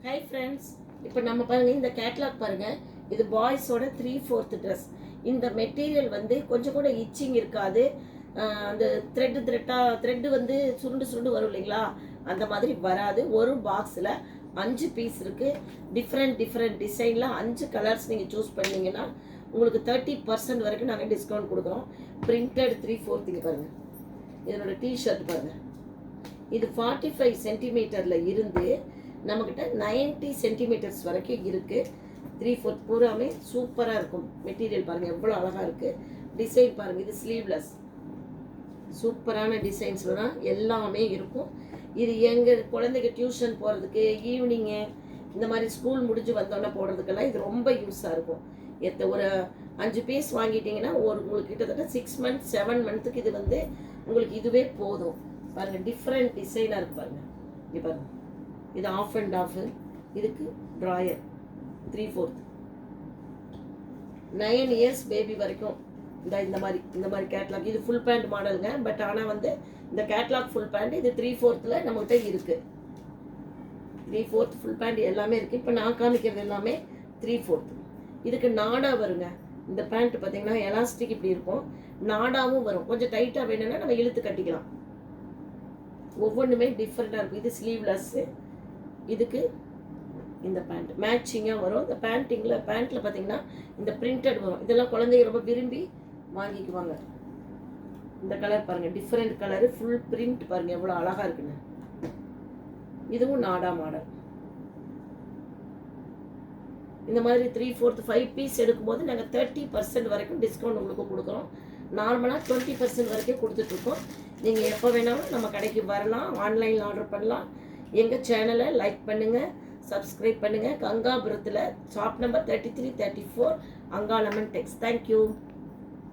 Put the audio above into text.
Hi friends, இப்போ நம்ம பாருங்கள், இந்த கேட்லாக் பாருங்கள். இது பாய்ஸோட 3/4 ட்ரெஸ். இந்த மெட்டீரியல் வந்து கொஞ்சம் கூட இச்சிங் இருக்காது. அந்த த்ரெட்டு வந்து சுருண்டு சுருண்டு வரும் இல்லைங்களா, அந்த மாதிரி வராது. ஒரு பாக்ஸில் 5 பீஸ் இருக்குது. டிஃப்ரெண்ட் டிசைனில் 5 கலர்ஸ் நீங்கள் சூஸ் பண்ணிங்கன்னா உங்களுக்கு 30% வரைக்கும் நாங்கள் டிஸ்கவுண்ட் கொடுக்குறோம். பிரிண்டட் 3/4 பாருங்கள். இதனோட டிஷர்ட் பாருங்கள். இது 45 சென்டிமீட்டரில் இருந்து நம்மக்கிட்ட 90 சென்டிமீட்டர்ஸ் வரைக்கும் இருக்குது. 3/4 பூராமே சூப்பராக இருக்கும். மெட்டீரியல் பாருங்கள் எவ்வளோ அழகாக இருக்குது. டிசைன் பாருங்கள், இது ஸ்லீவ்லெஸ். சூப்பரான டிசைன்ஸில் தான் எல்லாமே இருக்கும். இது எங்கள் குழந்தைங்க டியூஷன் போகிறதுக்கு, ஈவினிங்கு இந்த மாதிரி ஸ்கூல் முடிஞ்சு வந்தோன்னே போடுறதுக்கெல்லாம் இது ரொம்ப யூஸாக இருக்கும். ஒரு 5 பீஸ் வாங்கிட்டீங்கன்னா உங்களுக்கு கிட்டத்தட்ட 6 மந்த்ஸ் 7 மந்த்துக்கு இது வந்து உங்களுக்கு இதுவே போதும். பாருங்கள், டிஃப்ரெண்ட் டிசைனாக இருக்குது பாருங்கள். இங்கே பாருங்கள், இது ஆஃப் அண்ட் ஆஃபு. இதுக்கு ட்ராயர் 3/4 9 இயர்ஸ் பேபி வரைக்கும் இந்த மாதிரி கேட்லாக். இது ஃபுல் பேண்ட் மாடலுங்க. பட் ஆனால் வந்து இந்த கேட்லாக் ஃபுல் பேண்ட் இது 3/4 நம்மகிட்ட இருக்குது. 3/4 ஃபுல் பேண்ட் எல்லாமே இருக்குது. இப்போ நான் காமிக்கிறது எல்லாமே 3/4. இதுக்கு நாடா வருங்க. இந்த பேண்ட் பார்த்தீங்கன்னா எலாஸ்டிக் இப்படி இருக்கும், நாடாவும் வரும். கொஞ்சம் டைட்டாக வேணும்னா நம்ம இழுத்து கட்டிக்கலாம். ஒவ்வொன்றுமே டிஃப்ரெண்ட்டாக இருக்கும். இது ஸ்லீவ்லெஸ்ஸு. இதுக்கு இந்த பேண்ட் மேட்சிங்காக வரும். இந்த பேண்ட்டில் பார்த்தீங்கன்னா இந்த பிரிண்டட் வரும். இதெல்லாம் குழந்தைங்க ரொம்ப விரும்பி வாங்கிக்குவாங்க. இந்த கலர் பாருங்கள், டிஃப்ரெண்ட் கலரு, ஃபுல் பிரிண்ட் பாருங்கள் எவ்வளோ அழகாக இருக்குன்னு. இதுவும் நாடா மாடல். இந்த மாதிரி 3/4 5 பீஸ் எடுக்கும்போது நாங்கள் 30% வரைக்கும் டிஸ்கவுண்ட் உங்களுக்கு கொடுக்குறோம். நார்மலாக 20% வரைக்கும் கொடுத்துட்ருக்கோம். நீங்கள் எப்போ வேணாலும் நம்ம கடைக்கு வரலாம், ஆன்லைனில் ஆர்டர் பண்ணலாம். எங்கள் சேனலை லைக் பண்ணுங்கள், சப்ஸ்கிரைப் பண்ணுங்கள். கங்காபுரத்தில் ஷாப் நம்பர் 33 34 அங்கா லெமன் டெக்ஸ். தேங்க்யூ.